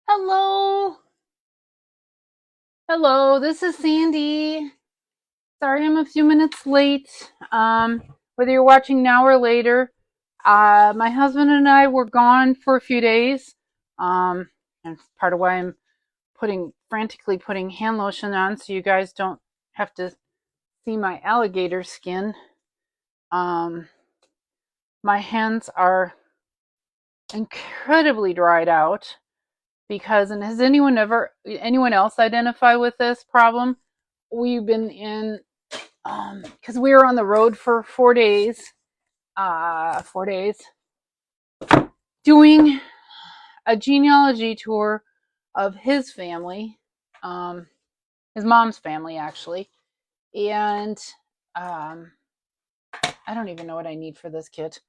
Hello. Hello, this is Sandy. Sorry I'm a few minutes late. Whether you're watching now or later, my husband and I were gone for a few days. And part of why I'm frantically putting hand lotion on so you guys don't have to see my alligator skin. Um, my hands are incredibly dried out because, and has anyone else identify with this problem? We've been in because we were on the road for 4 days, 4 days, doing a genealogy tour of his family, his mom's family actually, and um, I don't even know what I need for this kit.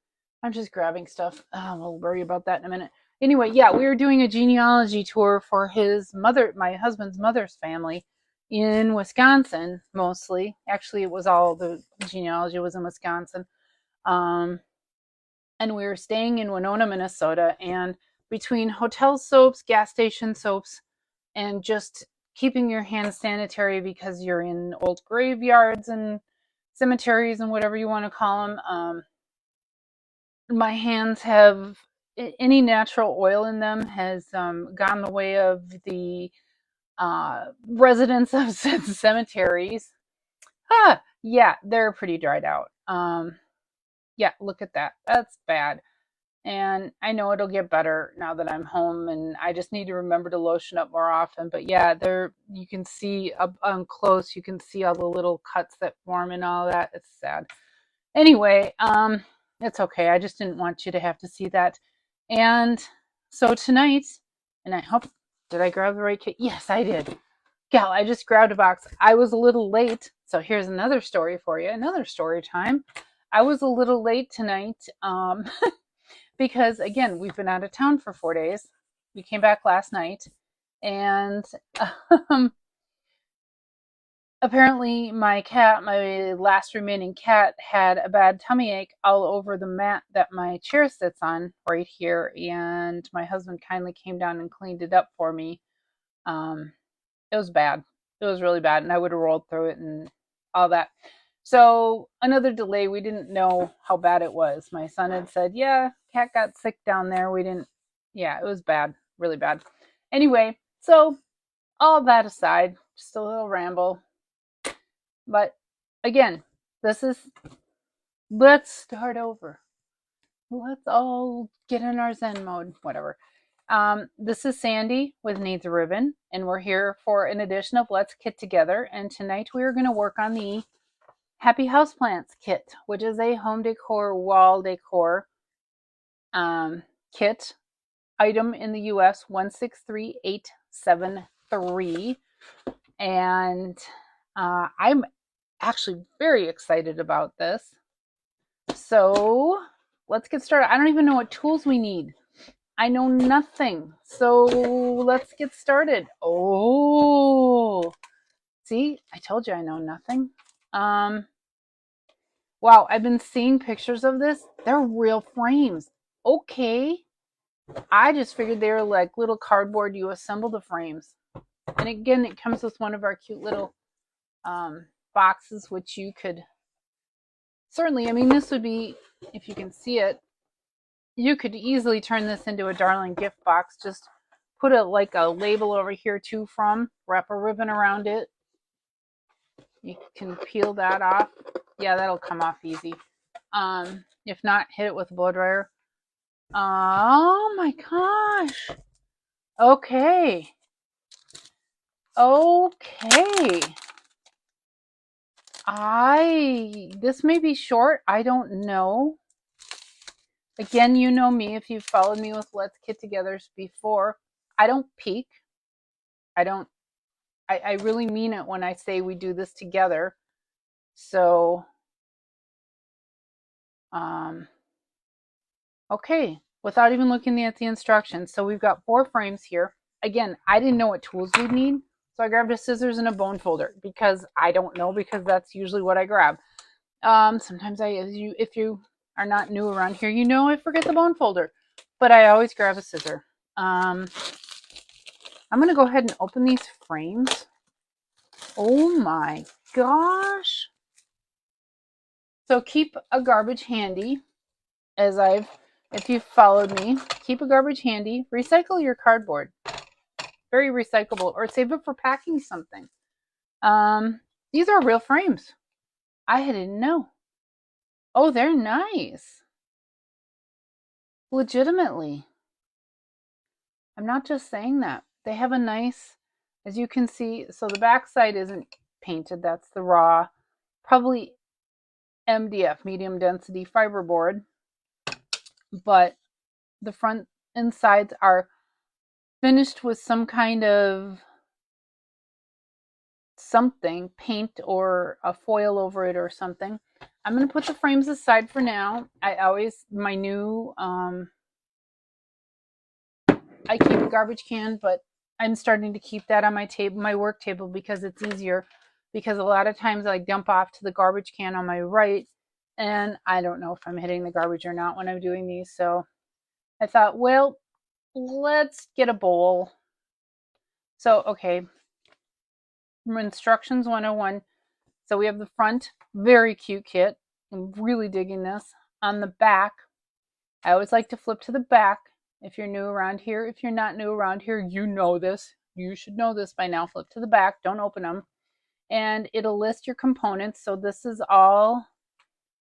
I'm just grabbing stuff. We'll worry about that in a minute. Anyway, yeah, we were doing a genealogy tour for his mother, my husband's mother's family in Wisconsin, mostly. Actually, it was all the genealogy was in Wisconsin. Um, and we were staying in Winona, Minnesota. And between hotel soaps, gas station soaps, and just keeping your hands sanitary because you're in old graveyards and cemeteries and whatever you want to call them, my hands have any natural oil in them has gone the way of the residents of cemeteries. Yeah, they're pretty dried out. Yeah, look at that. That's bad. And I know it'll get better now that I'm home, and I just need to remember to lotion up more often. But yeah, there you can see up close, you can see all the little cuts that form and all that. It's sad. Anyway, it's okay. I just didn't want you to have to see that. And so tonight, and I hope, did I grab the right kit? Yes, I did. Gal, I just grabbed a box. I was a little late. So here's another story for you, another story time. I was a little late tonight because, again, we've been out of town for 4 days. We came back last night. And um, apparently my cat, my last remaining cat, had a bad tummy ache all over the mat that my chair sits on right here. And my husband kindly came down and cleaned it up for me. It was bad. It was really bad. And I would have rolled through it and all that. So another delay. We didn't know how bad it was. My son had said, yeah, cat got sick down there. We didn't, yeah, it was bad, really bad. Anyway, so all that aside, just a little ramble. But again, this is, let's start over. Let's all get in our Zen mode, whatever. This is Sandy with Needs a Ribbon, and we're here for an edition of Let's Kit Together. And tonight we are going to work on the Happy Houseplants Kit, which is a home decor, wall decor kit item in the US 163873. And I'm actually very excited about this. So let's get started. I don't even know what tools we need. I know nothing. So let's get started. Oh, see, I told you I know nothing. Wow, I've been seeing pictures of this. They're real frames. Okay. I just figured they were like little cardboard. You assemble the frames. And again, it comes with one of our cute little boxes, which you could certainly, I mean, this would be, if you can see it, you could easily turn this into a darling gift box. Just put a label over here to from, wrap a ribbon around it. You can peel that off. Yeah, that'll come off easy. If not, hit it with a blow dryer. Oh my gosh. Okay. Okay. This may be short. I don't know. Again, you know me if you've followed me with Let's Kit Togethers before. I don't peek. I really mean it when I say we do this together. So, okay, without even looking at the instructions. So we've got 4 frames here. Again, I didn't know what tools we'd need. So I grabbed a scissors and a bone folder because I don't know, because that's usually what I grab. Sometimes if you are not new around here, you know I forget the bone folder, but I always grab a scissor. I'm going to go ahead and open these frames. Oh my gosh. So keep a garbage handy, if you've followed me, keep a garbage handy. Recycle your cardboard. Very recyclable, or save it for packing something. These are real frames. I didn't know. Oh, they're nice. Legitimately. I'm not just saying that. They have a nice, as you can see, so the back side isn't painted. That's the raw, probably MDF, medium density fiberboard. But the front and sides are finished with some kind of something, paint or a foil over it or something. I'm going to put the frames aside for now. I keep a garbage can, but I'm starting to keep that on my table, my work table, because it's easier. Because a lot of times I dump off to the garbage can on my right, and I don't know if I'm hitting the garbage or not when I'm doing these. So I thought, well, let's get a bowl. So, okay, from Instructions 101. So we have the front, very cute kit. I'm really digging this. On the back, I always like to flip to the back. If you're new around here, if you're not new around here, you know this. You should know this by now. Flip to the back, don't open them. And it'll list your components. So this is all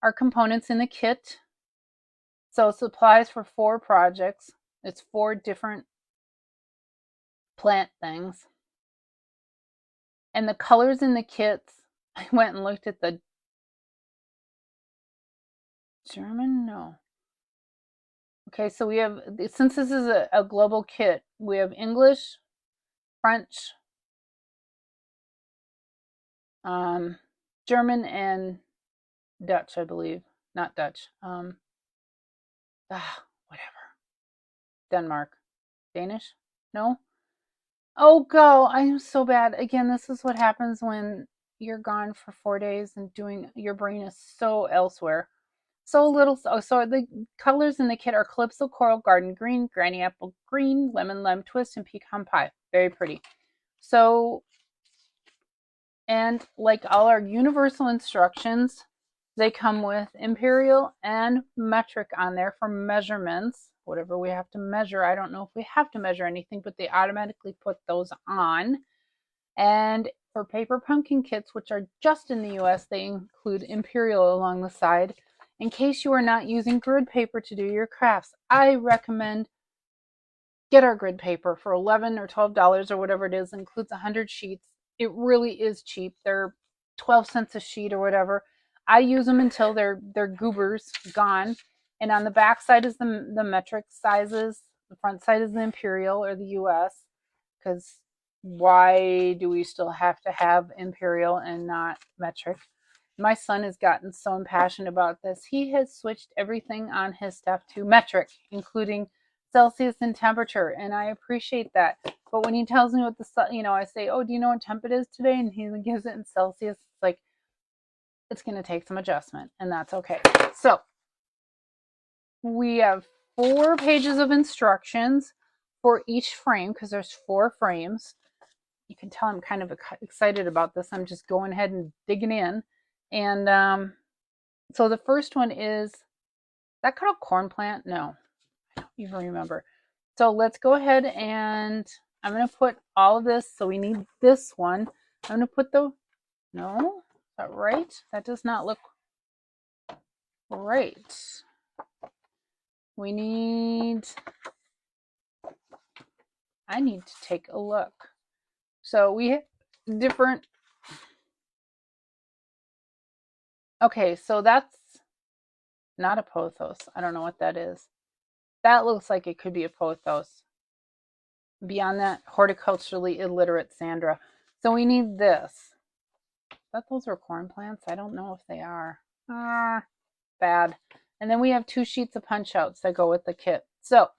our components in the kit. So supplies for 4 projects. It's 4 different plant things. And the colors in the kits, I went and looked at the German, no. Okay, so we have, since this is a global kit, we have English, French, German, and Dutch, I believe. Not Dutch. Whatever. Denmark. Danish? No? Oh, go. I'm so bad. Again, this is what happens when you're gone for 4 days and your brain is so elsewhere. So little. So the colors in the kit are Calypso Coral Garden Green, Granny Apple Green, Lemon Lime Twist, and Pecan Pie. Very pretty. So, and like all our universal instructions, they come with imperial and metric on there for measurements, whatever we have to measure. I don't know if we have to measure anything, but they automatically put those on. And for paper pumpkin kits, which are just in the US, they include imperial along the side. In case you are not using grid paper to do your crafts, I recommend get our grid paper for $11 or $12 or whatever it is. It includes 100 sheets. It really is cheap. They're 12 cents a sheet or whatever. I use them until they're goobers gone. And on the back side is the metric sizes. The front side is the imperial or the US, because why do we still have to have imperial and not metric? My son has gotten so impassioned about this. He has switched everything on his stuff to metric, including Celsius and temperature, and I appreciate that. But when he tells me what I say, "Oh, do you know what temp it is today?" and he gives it in Celsius, it's like it's going to take some adjustment, and that's okay. So we have 4 pages of instructions for each frame, because there's 4 frames. You can tell I'm kind of excited about this. I'm just going ahead and digging in. And so the first one is that called a corn plant? No, I don't even remember. So let's go ahead and I'm going to put all of this. So we need this one. I'm going to put no, is that right? That does not look right. I need to take a look. So we have different, okay, so that's not a pothos. I don't know what that is. That looks like it could be a pothos. Beyond that, horticulturally illiterate Sandra. So we need this. Those are corn plants? I don't know if they are. Bad. And then we have 2 sheets of punch outs that go with the kit. So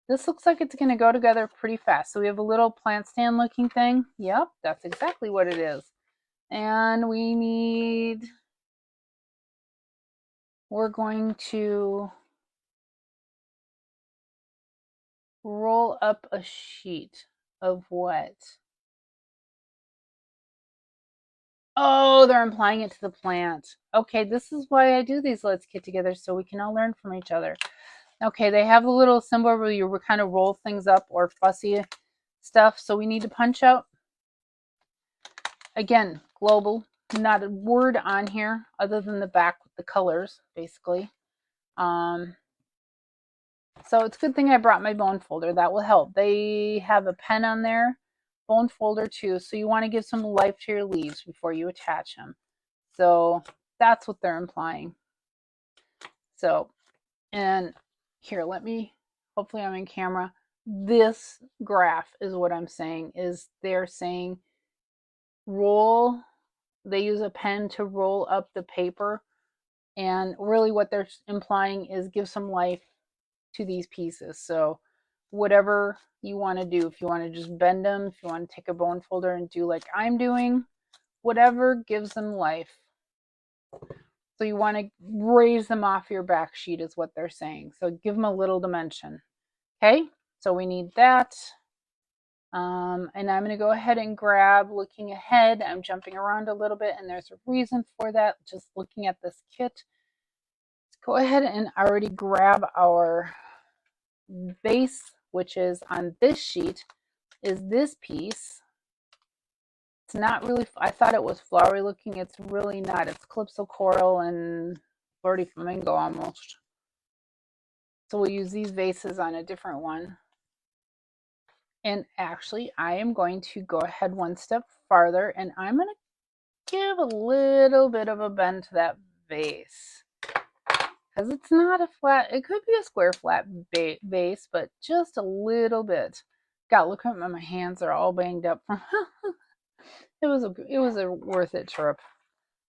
this looks like it's going to go together pretty fast. So we have a little plant stand looking thing. Yep, that's exactly what it is. And we're going to roll up a sheet Of what? Oh, they're applying it to the plant. Okay, this is why I do these Let's Get Together, so we can all learn from each other. Okay, they have a little symbol where you kind of roll things up or fussy stuff. So we need to punch out, again, global, not a word on here other than the back with the colors, basically. So it's a good thing I brought my bone folder. That will help. They have a pen on there, bone folder too. So you want to give some life to your leaves before you attach them. So that's what they're implying. So, and here, let me, hopefully I'm in camera. This graph is what I'm saying, is they're saying roll, they use a pen to roll up the paper. And really what they're implying is give some life to these pieces. So whatever you want to do, if you want to just bend them, if you want to take a bone folder and do like I'm doing, whatever gives them life. So you want to raise them off your back sheet is what they're saying. So give them a little dimension. Okay, so we need that. And I'm going to go ahead and grab, looking ahead, I'm jumping around a little bit and there's a reason for that. Just looking at this kit, let's go ahead and already grab our base, which is on this sheet, is this piece. It's not really, I thought it was flowery looking. It's really not. It's Calypso Coral and Flirty Flamingo almost. So we'll use these vases on a different one. And actually, I am going to go ahead one step farther and I'm going to give a little bit of a bend to that vase. Because it's not a flat, it could be a square flat vase, but just a little bit. God, look at my hands are all banged up. It was a worth it trip.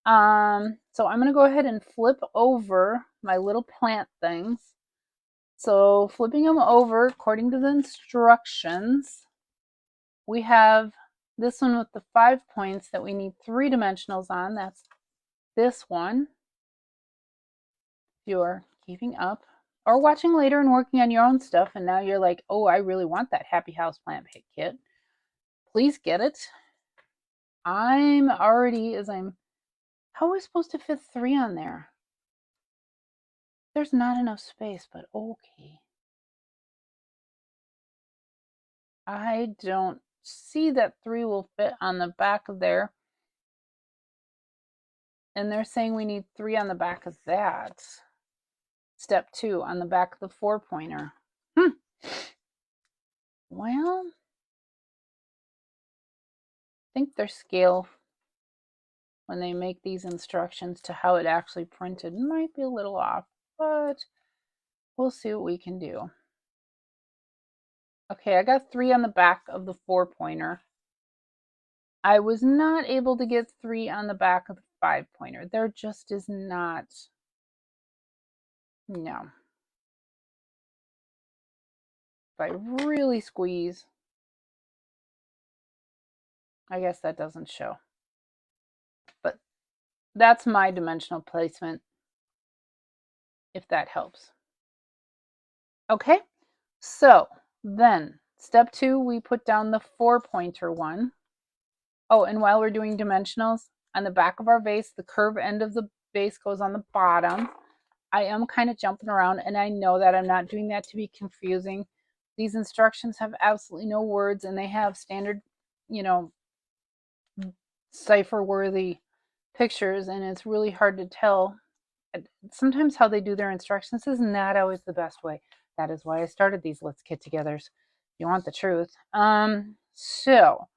So I'm going to go ahead and flip over my little plant things. So flipping them over according to the instructions, we have this one with the 5 points that we need 3 dimensionals on. That's this one. If you're keeping up or watching later and working on your own stuff, and now you're like, oh, I really want that Happy Houseplant Kit, please get it. I'm already, how are we supposed to fit 3 on there? There's not enough space, but okay. I don't see that 3 will fit on the back of there. And they're saying we need 3 on the back of that. Step 2 on the back of the 4-pointer. Well, I think their scale when they make these instructions to how it actually printed might be a little off, but we'll see what we can do. Okay, I got 3 on the back of the 4-pointer. I was not able to get 3 on the back of the 5-pointer. There just is not, no. If I really squeeze, I guess that doesn't show. But that's my dimensional placement, if that helps. Okay, so then step 2, we put down the 4-pointer one. Oh, and while we're doing dimensionals, on the back of our vase, the curved end of the vase goes on the bottom. I am kind of jumping around, and I know that I'm not doing that to be confusing. These instructions have absolutely no words, and they have standard, cipher-worthy pictures, and it's really hard to tell. Sometimes how they do their instructions is not always the best way. That is why I started these Let's Get Togethers. You want the truth. So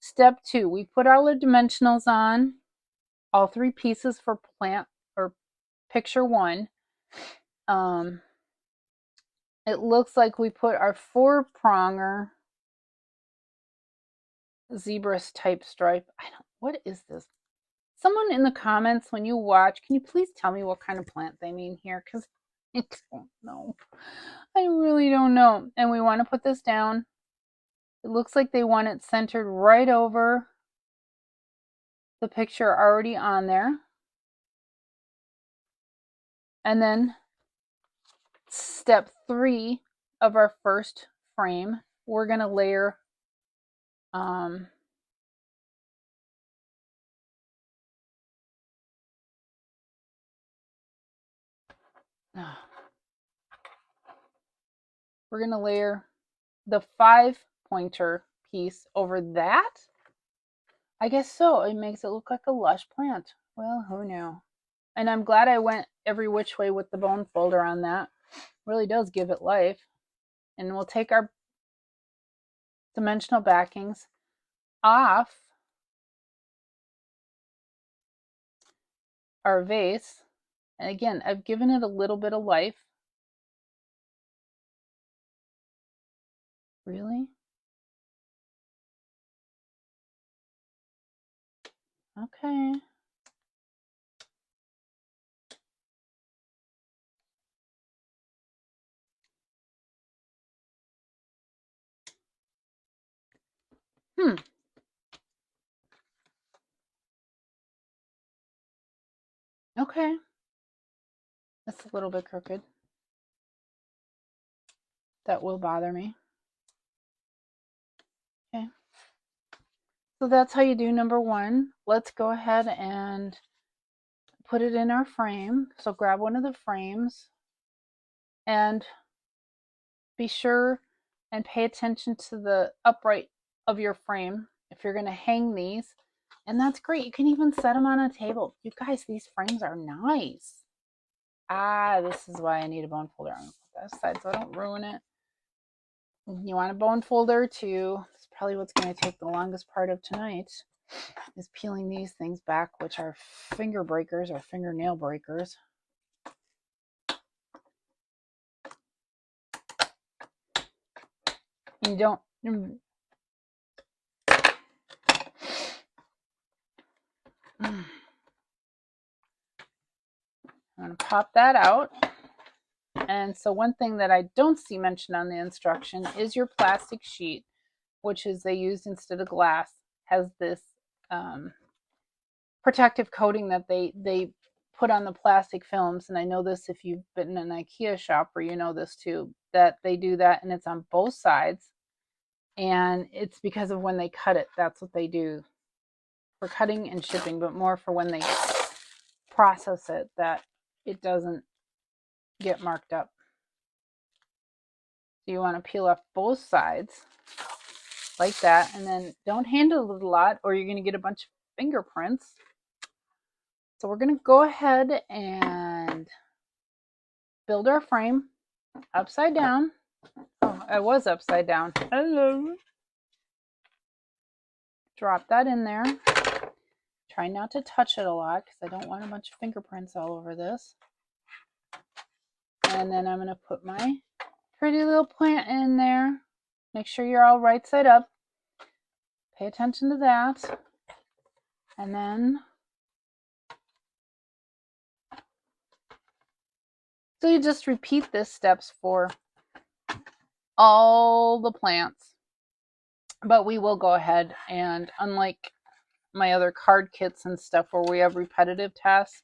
step 2, we put all the dimensionals on, all 3 pieces for plant or picture 1. It looks like we put our 4-pronger zebra type stripe. What is this? Someone in the comments when you watch, can you please tell me what kind of plant they mean here? Because I don't know. I really don't know. And we want to put this down. It looks like they want it centered right over the picture already on there. And then step 3 of our first frame, we're going to layer Um, we're going to layer the 5-pointer piece over that. I guess so. It makes it look like a lush plant. Well, who knew? And I'm glad I went every which way with the bone folder on that. Really does give it life. And we'll take our dimensional backings off our vase. And again, I've given it a little bit of life. Really? Okay. Okay. That's a little bit crooked. That will bother me. Okay. So that's how you do number 1. Let's go ahead and put it in our frame. So grab one of the frames and be sure and pay attention to the upright of your frame if you're going to hang these. And that's great. You can even set them on a table. You guys, these frames are nice. This is why I need a bone folder. I'm going to put that aside so I don't ruin it. You want a bone folder too. It's probably what's going to take the longest part of tonight is peeling these things back, which are finger breakers or fingernail breakers. You don't. I'm going to pop that out. And so one thing that I don't see mentioned on the instruction is your plastic sheet, which is they used instead of glass, has this protective coating that they put on the plastic films. And I know this if you've been in an IKEA shop, or you know this too, that they do that, and it's on both sides. And it's because of when they cut it, that's what they do for cutting and shipping, but more for when they process it, that it doesn't get marked up. So you want to peel off both sides like that, and then don't handle it a lot or you're going to get a bunch of fingerprints. So we're going to go ahead and build our frame upside down. Oh, I was upside down. Hello. Drop that in there. Try not to touch it a lot because I don't want a bunch of fingerprints all over this. And then I'm going to put my pretty little plant in there. Make sure you're all right side up. Pay attention to that. And then, so you just repeat this steps for all the plants. But we will go ahead and, unlike my other card kits and stuff where we have repetitive tasks,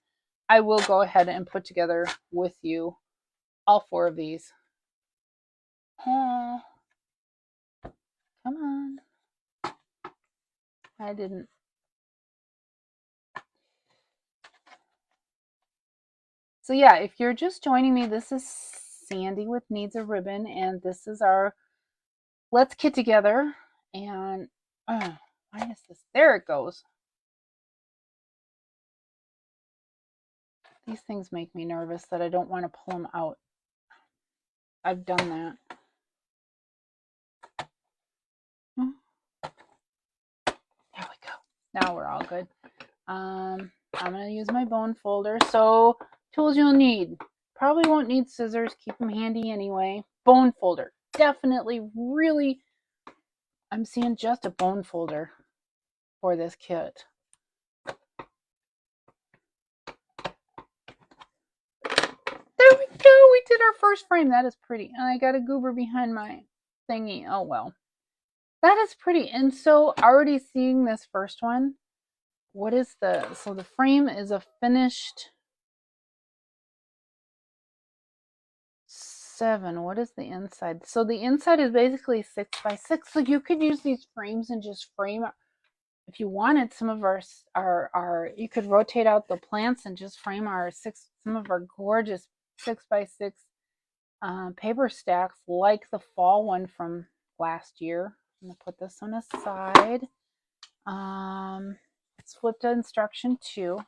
I will go ahead and put together with you all 4 of these. Oh, come on. I didn't. So yeah, if you're just joining me, this is Sandy with Needs a Ribbon, and this is our Let's Kit Together. And why is this? There it goes. These things make me nervous that I don't want to pull them out. I've done that. There we go. Now we're all good. I'm going to use my bone folder. So tools you'll need. Probably won't need scissors. Keep them handy anyway. Bone folder. Definitely, really, I'm seeing just a bone folder for this kit. There we go. We did our first frame. That is pretty. And I got a goober behind my thingy. Oh, well. That is pretty. And so already seeing this first one, what is so the frame is a finished 7. What is the inside? So the inside is basically 6 by 6. So you could use these frames and just frame, if you wanted, some of our you could rotate out the plants and just frame some of our gorgeous 6 by 6 paper stacks, like the fall one from last year. I'm gonna put this on aside. Let's flip to instruction 2.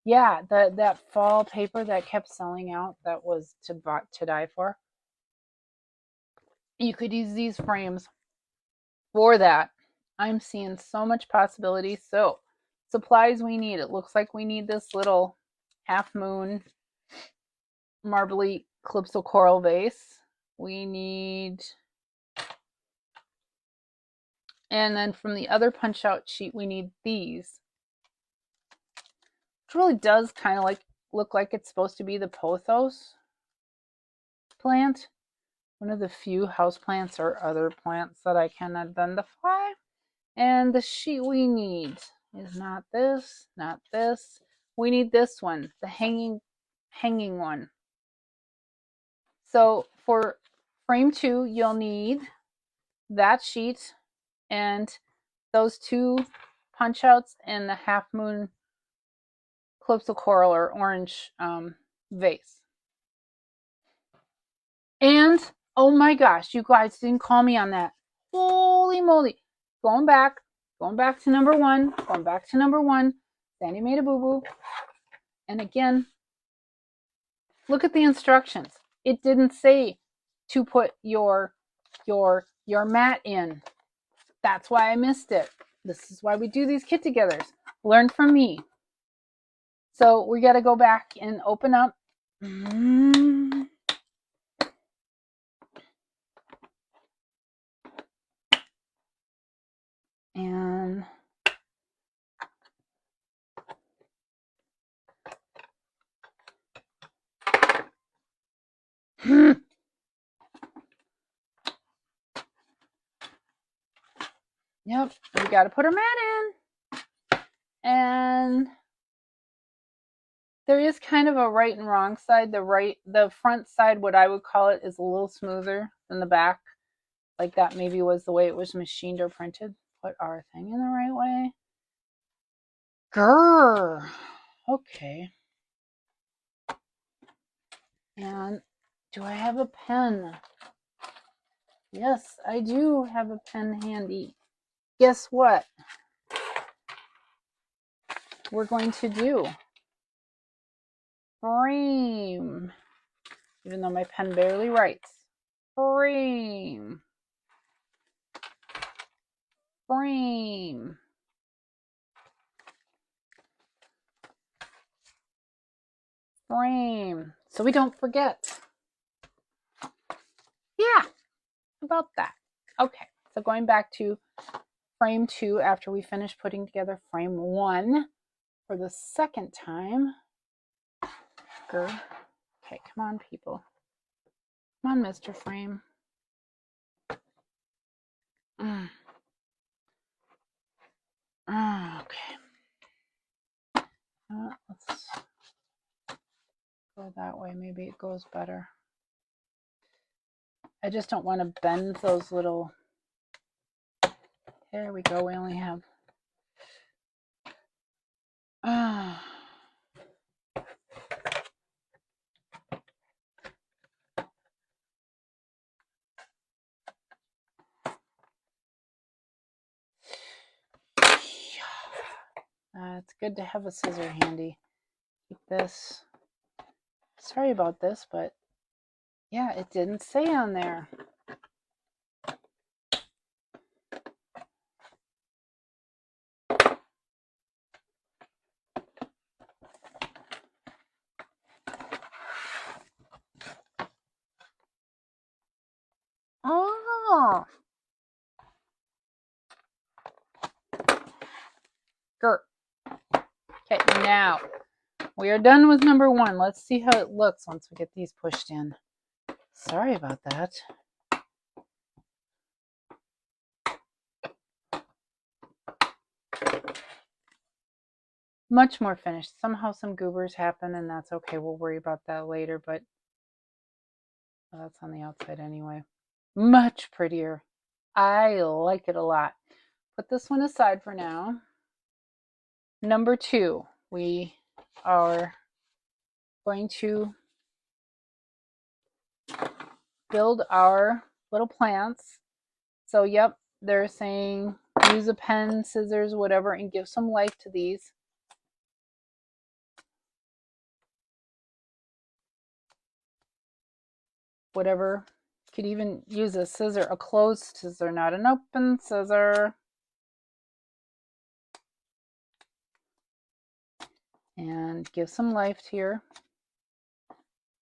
Yeah, that fall paper that kept selling out, that was to die for. You could use these frames for that. I'm seeing so much possibility. So, supplies we need. It looks like we need this little half moon marbly calypso coral vase. We need, and then from the other punch out sheet, we need these. Which really does kind of look like it's supposed to be the pothos plant. One of the few houseplants or other plants that I can identify. And the sheet we need is not this, not this. We need this one, the hanging one. So for frame 2, you'll need that sheet and those 2 punch outs and the half moon calypso coral or orange vase. And oh my gosh, you guys didn't call me on that. Holy moly. Going back to number 1, Sandy made a boo-boo. And again, look at the instructions. It didn't say to put your mat in. That's why I missed it. This is why we do these kit togethers. Learn from me. So we got to go back and open up. And yep, we got to put our mat in. And there is kind of a right and wrong side. The front side, what I would call it, is a little smoother than the back. Like that maybe was the way it was machined or printed. Put our thing in the right way. Grrr. Okay. And do I have a pen? Yes, I do have a pen handy. Guess what we're going to do? Frame. Even though my pen barely writes. Frame. Frame. Frame. So we don't forget. Yeah, about that. Okay, so going back to frame 2 after we finish putting together frame 1 for the second time. Okay, come on, people. Come on, Mr. Frame. Okay. Let's go that way. Maybe it goes better. I just don't want to bend those little... There we go. We only have... It's good to have a scissor handy. Keep this. Sorry about this, but yeah, it didn't say on there. Oh. Grr. Okay, now we are done with number 1. Let's see how it looks once we get these pushed in. Sorry about that. Much more finished. Somehow some goobers happen, and that's okay. We'll worry about that later, but Oh, that's on the outside anyway. Much prettier. I like it a lot. Put this one aside for now. Number 2, we are going to build our little plants. So, yep, they're saying use a pen, scissors, whatever, and give some life to these. Whatever. You could even use a scissor, a closed scissor, not an open scissor. And give some life to your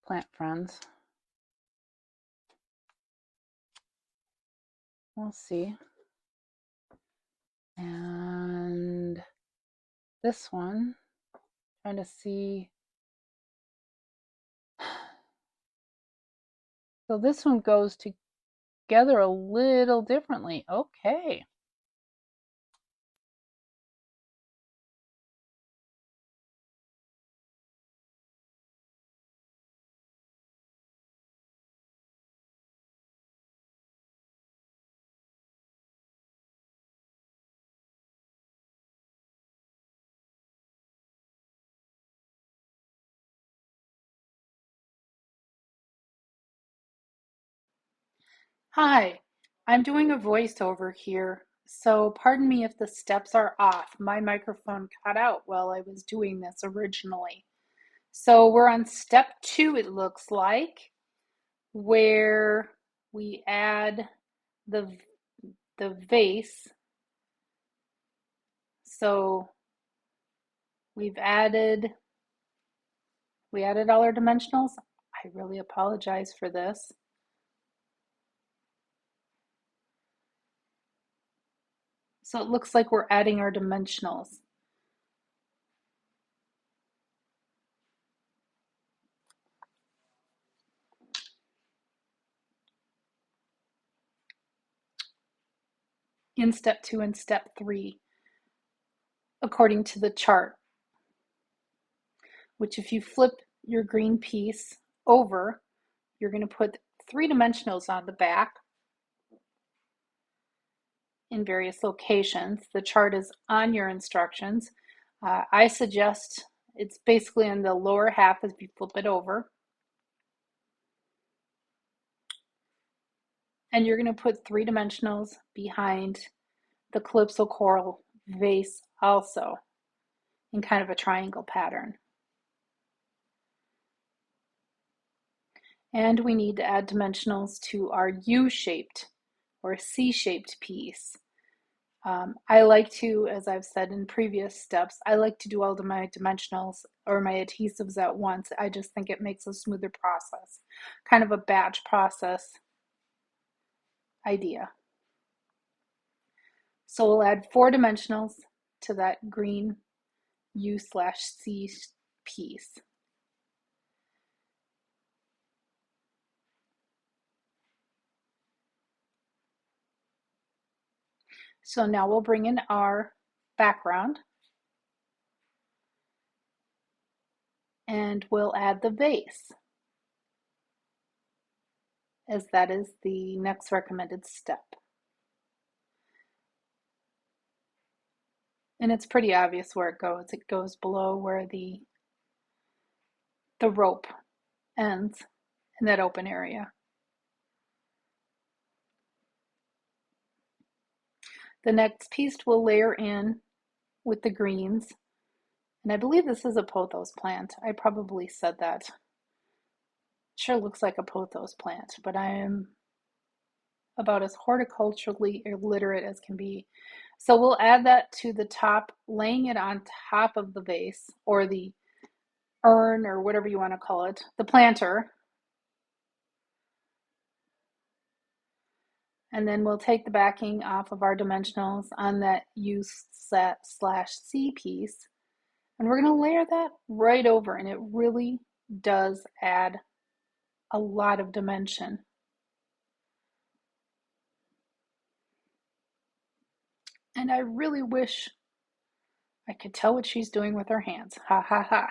plant friends. We'll see. And this one, trying to see. So this one goes together a little differently. Okay. Hi, I'm doing a voiceover here, so pardon me if the steps are off. My microphone cut out while I was doing this originally. So we're on step 2, it looks like, where we add the vase. So we added all our dimensionals. I really apologize for this. So it looks like we're adding our dimensionals. In step 2 and step 3, according to the chart, which if you flip your green piece over, you're going to put 3 dimensionals on the back in various locations. The chart is on your instructions. I suggest it's basically in the lower half as you flip it over. And you're going to put 3 dimensionals behind the calypso coral vase also in kind of a triangle pattern. And we need to add dimensionals to our U-shaped or C-shaped piece. I like to, as I've said in previous steps, I like to do all of my dimensionals or my adhesives at once. I just think it makes a smoother process, kind of a batch process idea. So we'll add 4 dimensionals to that green U/C piece. So now we'll bring in our background and we'll add the vase, as that is the next recommended step. And it's pretty obvious where it goes. It goes below where the rope ends in that open area. The next piece we'll layer in with the greens. And I believe this is a pothos plant. I probably said that. Sure looks like a pothos plant, but I am about as horticulturally illiterate as can be. So we'll add that to the top, laying it on top of the vase or the urn or whatever you want to call it, the planter. And then we'll take the backing off of our dimensionals on that U/C piece. And we're going to layer that right over, and it really does add a lot of dimension. And I really wish I could tell what she's doing with her hands. Ha ha ha.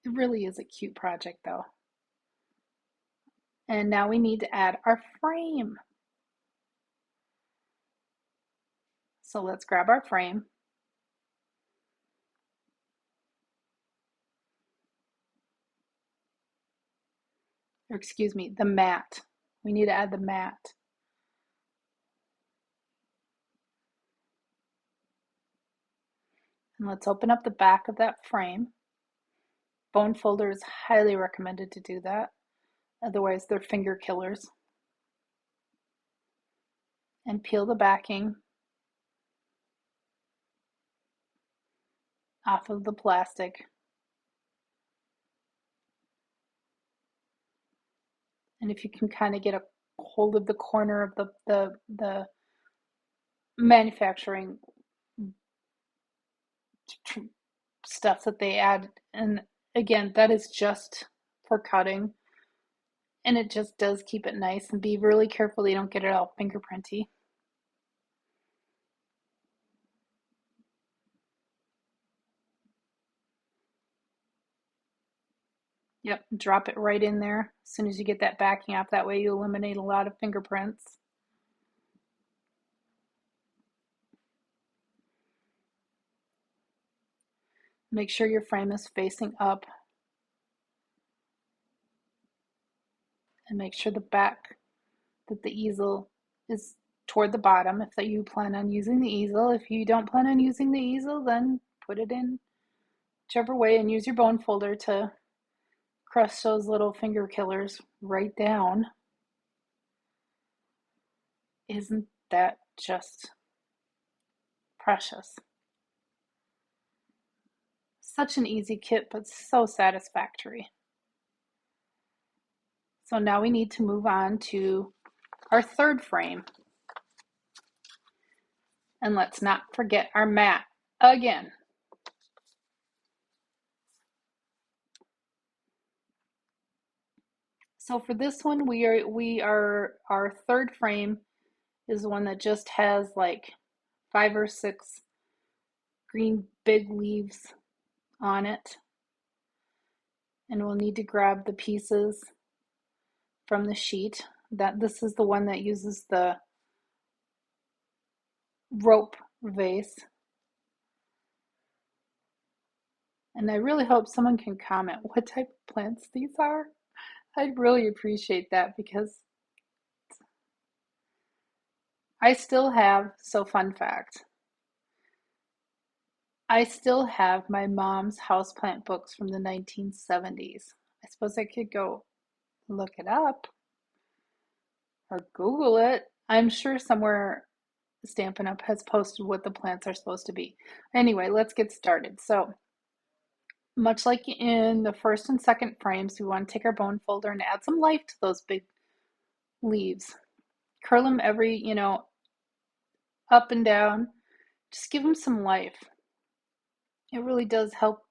It really is a cute project though. And now we need to add our frame. So let's grab our frame. Or excuse me, the mat. We need to add the mat. And let's open up the back of that frame. Bone folder is highly recommended to do that. Otherwise, they're finger killers. And peel the backing off of the plastic. And if you can kind of get a hold of the corner of the manufacturing stuff that they add, and again, that is just for cutting, and it just does keep it nice. And be really careful you don't get it all fingerprinty. Yep, drop it right in there as soon as you get that backing off. That way you eliminate a lot of fingerprints. Make sure your frame is facing up, and make sure the back, that the easel is toward the bottom if that you plan on using the easel. If you don't plan on using the easel, then put it in whichever way and use your bone folder to crush those little finger killers right down. Isn't that just precious? Such an easy kit, but so satisfactory. So now we need to move on to our third frame. And let's not forget our mat again. So for this one, our third frame is one that just has like 5 or 6 green big leaves on it. And we'll need to grab the pieces from the sheet. This is the one that uses the rope vase. And I really hope someone can comment what type of plants these are. I'd really appreciate that, because I still have, so fun fact, I still have my mom's houseplant books from the 1970s. I suppose I could go look it up or Google it. I'm sure somewhere Stampin' Up has posted what the plants are supposed to be. Anyway, let's get started. So, much like in the first and second frames, we want to take our bone folder and add some life to those big leaves. Curl them every, up and down. Just give them some life. It really does help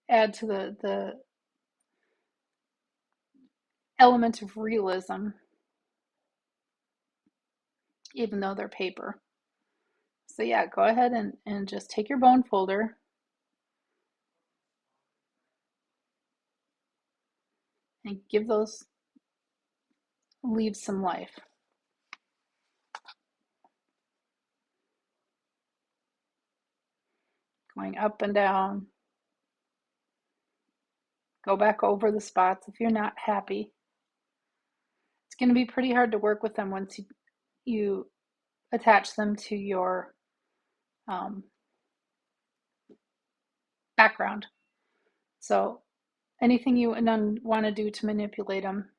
add to the element of realism, even though they're paper. So yeah, go ahead and just take your bone folder and give those leaves some life. Going up and down. Go back over the spots if you're not happy. It's going to be pretty hard to work with them once you attach them to your background. So anything you want to do to manipulate them,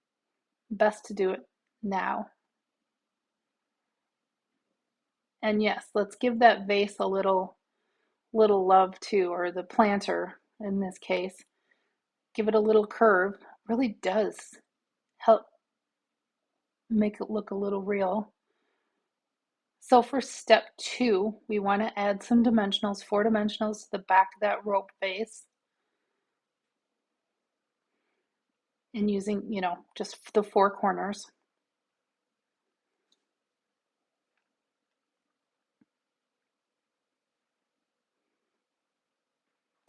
best to do it now. And yes, let's give that vase a little love too, or the planter in this case. Give it a little curve. It really does help make it look a little real. So for step 2, we want to add some dimensionals, 4 dimensionals to the back of that rope vase. And using, just the 4 corners.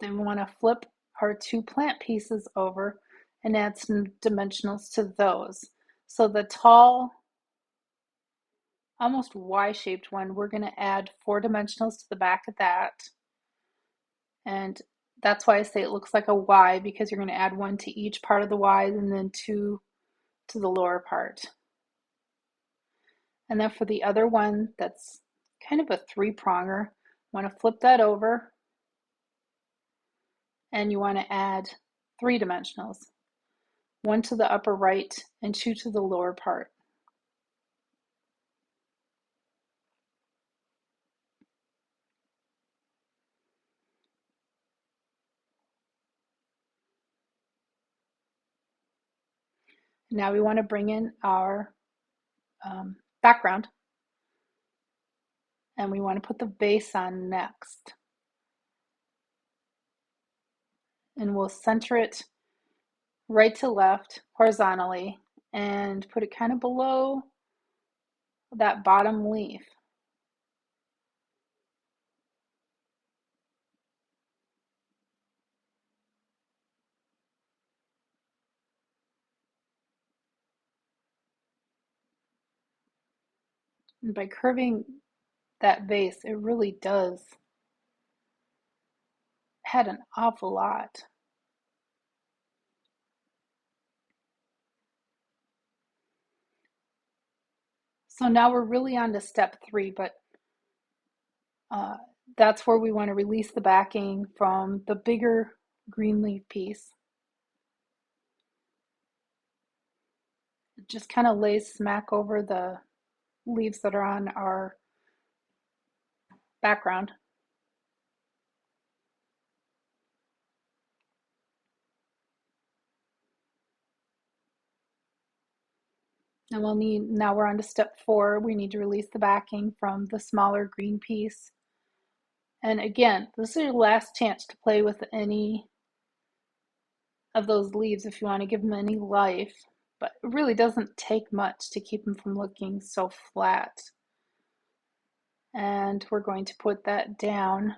Then we want to flip our two plant pieces over and add some dimensionals to those. So the tall, almost Y-shaped one, we're going to add 4 dimensionals to the back of that. And that's why I say it looks like a Y, because you're going to add 1 to each part of the Y and then 2 to the lower part. And then for the other one, that's kind of a 3-pronger, want to flip that over and you want to add 3 dimensionals, 1 to the upper right and 2 to the lower part. Now we want to bring in our background, and we want to put the base on next. And we'll center it right to left horizontally and put it kind of below that bottom leaf. And by curving that base, it really does add an awful lot. So now we're really on to step 3, but that's where we want to release the backing from the bigger green leaf piece. It just kind of lays smack over the leaves that are on our background. And we'll need, now we're on to step 4, we need to release the backing from the smaller green piece. And again, this is your last chance to play with any of those leaves if you want to give them any life, but it really doesn't take much to keep them from looking so flat. And we're going to put that down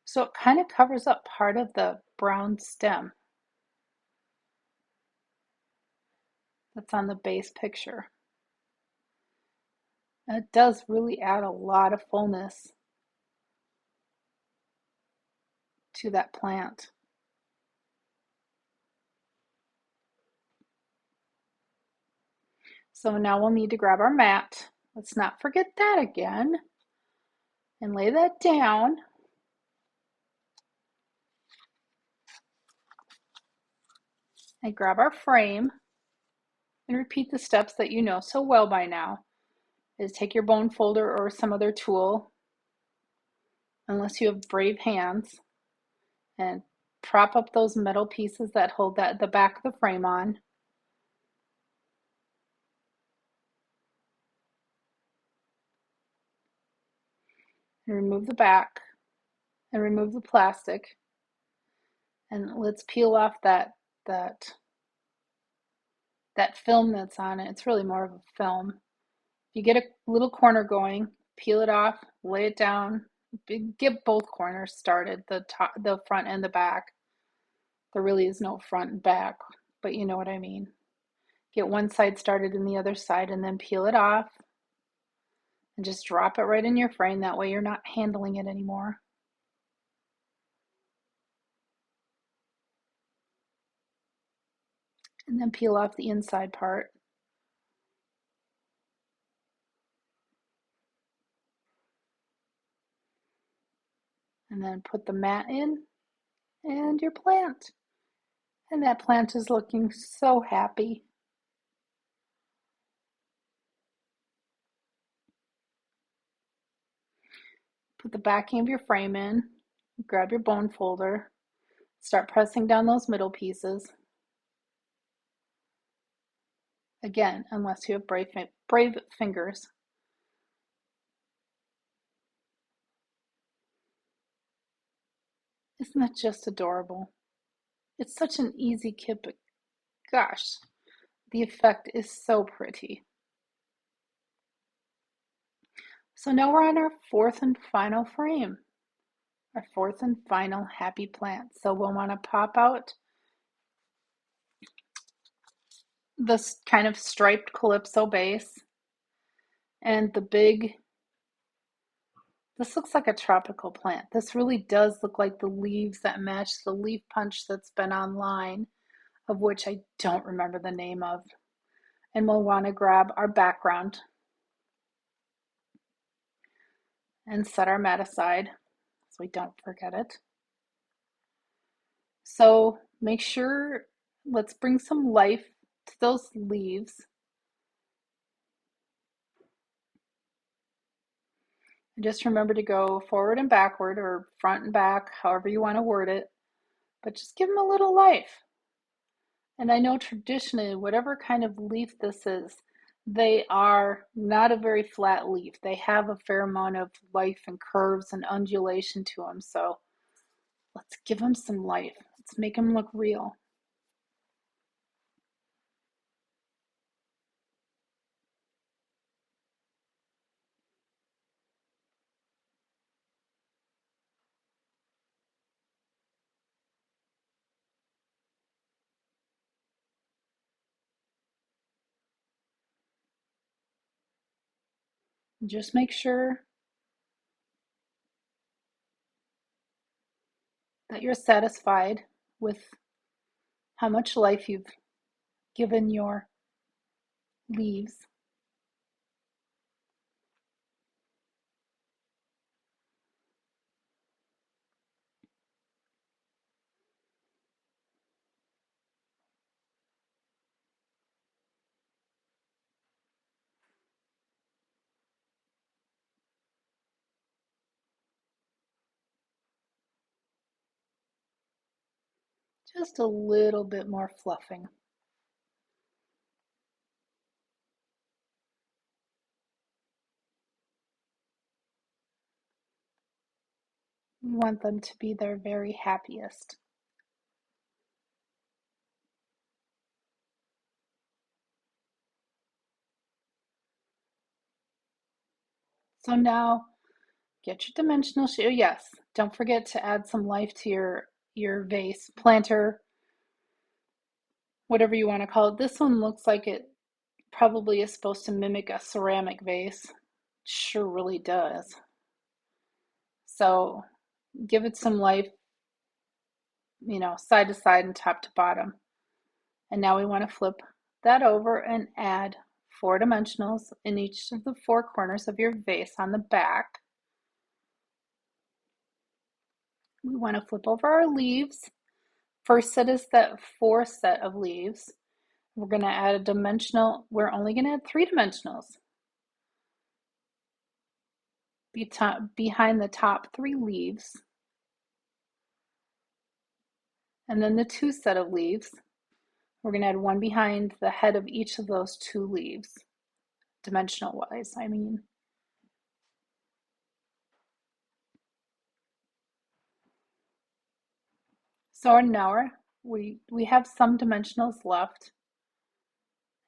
so it kind of covers up part of the brown stem that's on the base picture. And it does really add a lot of fullness to that plant. So now we'll need to grab our mat. Let's not forget that again. And lay that down. And grab our frame and repeat the steps that you know so well by now. Is take your bone folder or some other tool, unless you have brave hands, and prop up those metal pieces that hold the back of the frame on. And remove the back and remove the plastic. And let's peel off that film that's on it. It's really more of a film. If you get a little corner going, peel it off, lay it down, get both corners started, the front and the back. There really is no front and back, but you know what I mean. Get one side started and the other side, and then peel it off and just drop it right in your frame. That way you're not handling it anymore. And then peel off the inside part. And then put the mat in and your plant. And that plant is looking so happy. Put the backing of your frame in, grab your bone folder, start pressing down those middle pieces. Again, unless you have brave fingers. Isn't that just adorable? It's such an easy kit, but gosh, the effect is so pretty. So now we're on our 4th and final frame, our fourth and final happy plant. So we'll want to pop out this kind of striped calypso base and the big, this looks like a tropical plant. This really does look like the leaves that match the leaf punch that's been online, of which I don't remember the name of. And we'll want to grab our background and set our mat aside so we don't forget it. So make sure, let's bring some life to those leaves. And just remember to go forward and backward, or front and back, however you want to word it, but just give them a little life. And I know traditionally, whatever kind of leaf this is, they are not a very flat leaf. They have a fair amount of life and curves and undulation to them. So let's give them some life. Let's make them look real. Just make sure that you're satisfied with how much life you've given your leaves. Just a little bit more fluffing. We want them to be their very happiest. So now get your dimensional sheet. Oh, yes, don't forget to add some life to your vase, planter, whatever you want to call it. This one looks like it probably is supposed to mimic a ceramic vase. Sure really does. So give it some life, side to side and top to bottom. And now we want to flip that over and add 4 dimensionals in each of the 4 corners of your vase on the back. We want to flip over our leaves. First set is that 4th set of leaves. We're going to add a dimensional. We're only going to add 3 dimensionals behind the top 3 leaves. And then the 2 set of leaves, we're going to add 1 behind the head of each of those 2 leaves, dimensional wise, I mean. So now we have some dimensionals left.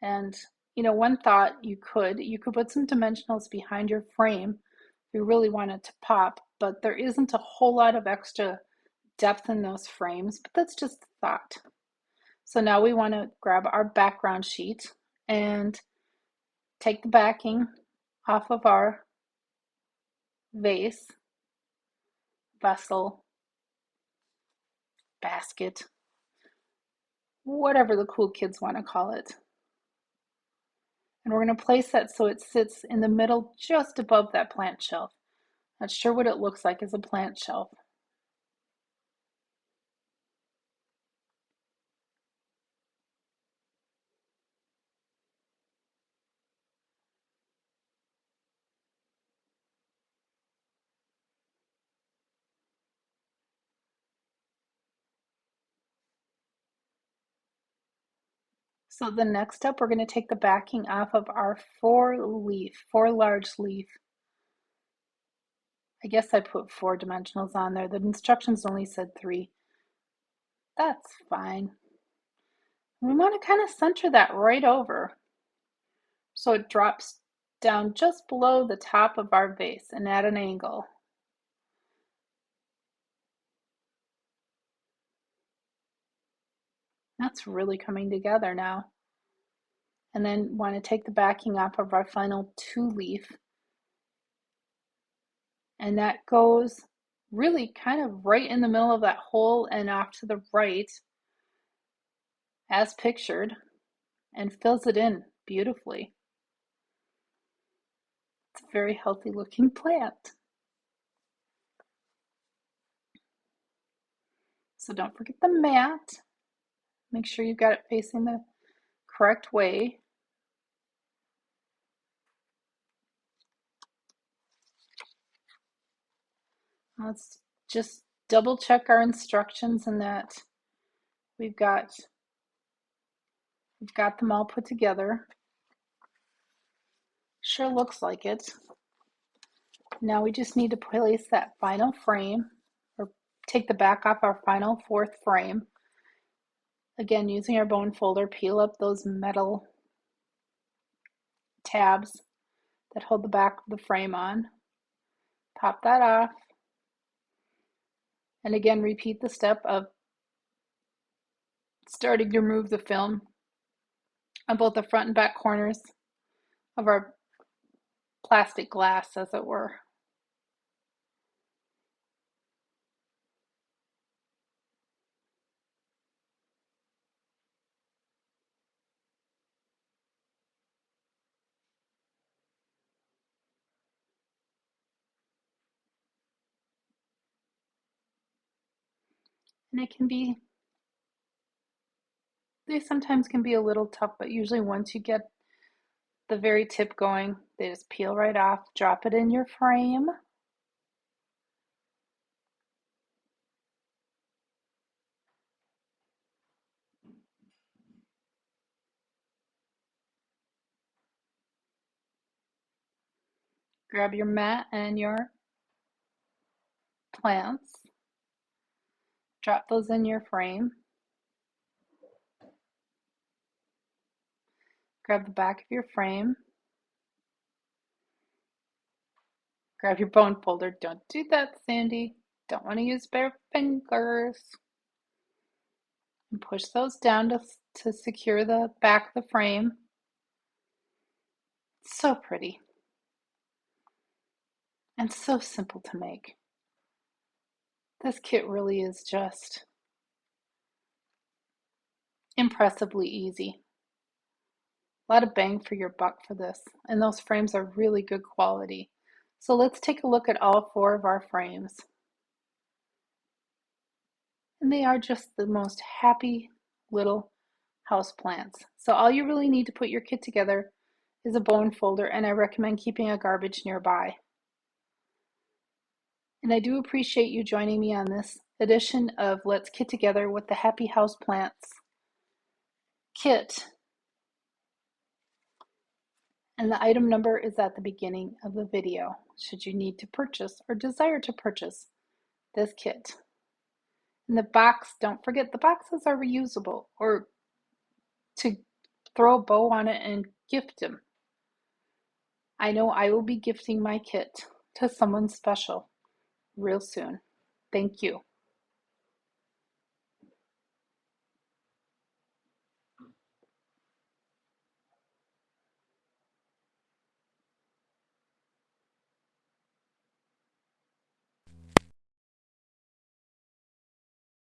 And one thought you could put some dimensionals behind your frame if you really want it to pop, but there isn't a whole lot of extra depth in those frames, but that's just a thought. So now we want to grab our background sheet and take the backing off of our vase, vessel, basket, whatever the cool kids want to call it. And we're going to place that so it sits in the middle just above that plant shelf. Not sure what it looks like as a plant shelf. So the next step, we're going to take the backing off of our 4 large leaf. I guess I put 4 dimensionals on there. The instructions only said 3. That's fine. We want to kind of center that right over so it drops down just below the top of our vase and at an angle. That's really coming together now. And then want to take the backing off of our final 2-leaf. And that goes really kind of right in the middle of that hole and off to the right as pictured and fills it in beautifully. It's a very healthy looking plant. So don't forget the mat. Make sure you've got it facing the correct way. Let's just double check our instructions and that we've got them all put together. Sure looks like it. Now we just need to place that final frame, or take the back off our final 4th frame. Again, using our bone folder, peel up those metal tabs that hold the back of the frame on. Pop that off. And again, repeat the step of starting to remove the film on both the front and back corners of our plastic glass, as it were. And they sometimes can be a little tough, but usually once you get the very tip going, they just peel right off, drop it in your frame. Grab your mat and your plants, drop those in your frame. Grab the back of your frame. Grab your bone folder. Don't do that, Sandy. Don't want to use bare fingers. And push those down to secure the back of the frame. It's so pretty. And so simple to make. This kit really is just impressively easy. A lot of bang for your buck for this, and those frames are really good quality. So let's take a look at all 4 of our frames. And they are just the most happy little house plants. So all you really need to put your kit together is a bone folder, and I recommend keeping a garbage nearby. And I do appreciate you joining me on this edition of Let's Kit Together with the Happy Houseplants Kit. And the item number is at the beginning of the video, should you need to purchase or desire to purchase this kit. And the box, don't forget, the boxes are reusable, or to throw a bow on it and gift them. I know I will be gifting my kit to someone special real soon. Thank you.